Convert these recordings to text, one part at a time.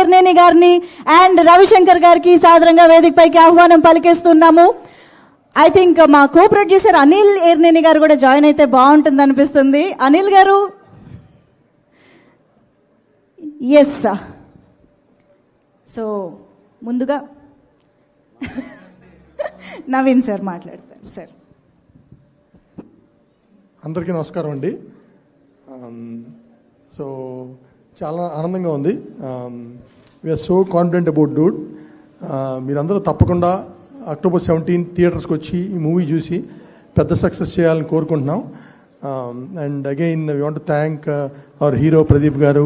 ఎర్నేని గారిని అండ్ రవిశంకర్ గారికి సాదరంగా వేదికపైకి ఆహ్వానం పలికిస్తున్నాము. ఐ థింక్ మా కో ప్రొడ్యూసర్ అనిల్ ఎర్నేని గారు కూడా జాయిన్ అయితే బాగుంటుంది అనిపిస్తుంది. అనిల్ గారు, ఎస్. సో ముందుగా నవీన్ సార్ మాట్లాడతారు. సార్, అందరికీ నమస్కారం అండి. సో చాలా ఆనందంగా ఉంది. We're so confident about dude. మీరందరూ తప్పకుండా October 17 థియేటర్స్కి వచ్చి ఈ మూవీ చూసి పెద్ద సక్సెస్ చేయాలని కోరుకుంటున్నాం. And again we want to thank our hero Pradeep garu,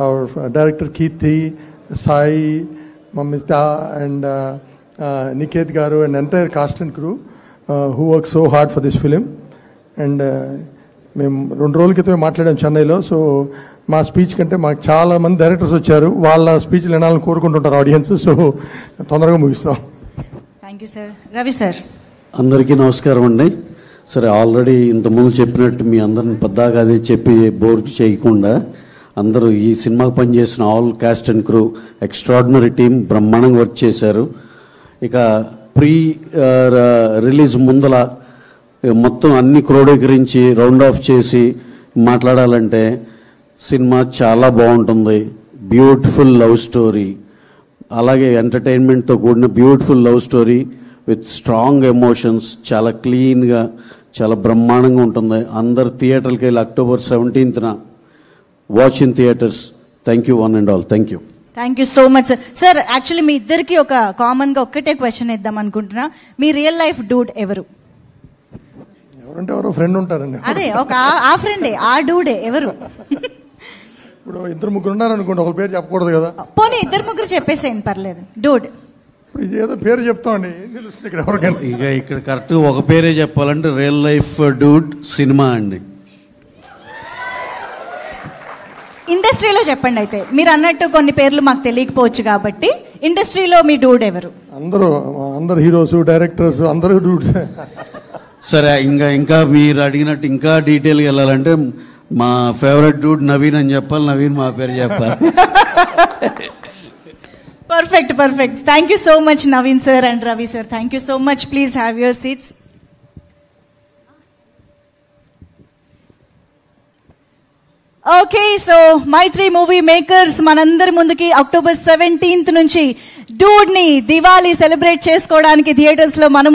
our director Keerthi, Sai, Mamitha and Niketh garu and entire cast and crew who work so hard for this film. And మేము 2 రోజుల క్రితమే మాట్లాడాం చెన్నైలో. సో మా స్పీచ్ కంటే మాకు చాలా మంది డైరెక్టర్స్ వచ్చారు, వాళ్ళ స్పీచ్లు వినాలని కోరుకుంటుంటారు ఆడియన్స్. సో తొందరగా ముగిస్తాం. Thank you sir. Ravi sir, అందరికీ నమస్కారం అండి. సరే, ఆల్రెడీ ఇంతకుముందు చెప్పినట్టు మీ అందరిని పెద్దగా అది చెప్పి బోర్ చేయకుండా అందరూ ఈ సినిమాకి పనిచేసిన all cost and crew extraordinary team బ్రహ్మాండంగా వర్క్ చేశారు. ఇక ప్రీ రిలీజ్ ముందల మొత్తం అన్ని క్రోడీకరించి రౌండ్ ఆఫ్ చేసి మాట్లాడాలంటే సినిమా చాలా బాగుంటుంది. బ్యూటిఫుల్ లవ్ స్టోరీ, అలాగే ఎంటర్టైన్మెంట్తో కూడిన beautiful love story with strong emotions, చాలా క్లీన్గా చాలా బ్రహ్మాండంగా ఉంటుంది. అందరు థియేటర్కి వెళ్ళి October 17th watch in theatres. Thank you one and all. Thank you. Thank you so much sir. Actually మీ ఇద్దరికి ఒక కామన్గా ఒక్కటే క్వశ్చన్ ఇద్దాం అనుకుంటున్నా. మీ రియల్ లైఫ్ డూడ్ ఎవరు? ఎవరంటే ఎవరో ఫ్రెండ్ ఉంటారండి. అదే ఒక ఆ ఫ్రెండే, ఆ డూడే ఎవరు? ఇప్పుడు 2-3 ఉన్నారు అనుకోండి, ఒక పేరు చెప్పకూడదు కదా. పోనీ 2-3 చెప్పేసేయండి, పర్లేదు. డూడ్. ఇప్పుడు ఇది ఏదో పేరు చెప్తామండి, ఏం తెలుస్తుంది ఇక్కడ ఎవరికైనా? ఇక్కడ కరెక్ట్గా ఒక పేరే చెప్పాలంటే రియల్ లైఫ్ డూడ్ సినిమా అండి. ఇండస్ట్రీలో చెప్పండి. అయితే మీరు అన్నట్టు కొన్ని పేర్లు మాకు తెలియకపోవచ్చు కాబట్టి ఇండస్ట్రీలో మీ డూడ్ ఎవరు? అందరు హీరోస్, డైరెక్టర్స్ అందరూ డూడ్స్. సరే, ఇంకా మీరు అడిగినట్టు ఇంకా డీటెయిల్గా వెళ్ళాలంటే మా ఫేవరెట్ డూడ్ నవీన్ అని చెప్పాలి. నవీన్ మా పేరు చెప్పాలి. Perfect, perfect. Thank you so much Naveen sir and Ravi sir. Thank you so much. Please have your seats. Okay, so Mythri movie makers మనందరి ముందుకి October 17th నుంచి డూడ్ ని దివాళీ సెలబ్రేట్ చేసుకోవడానికి థియేటర్స్ లో మనం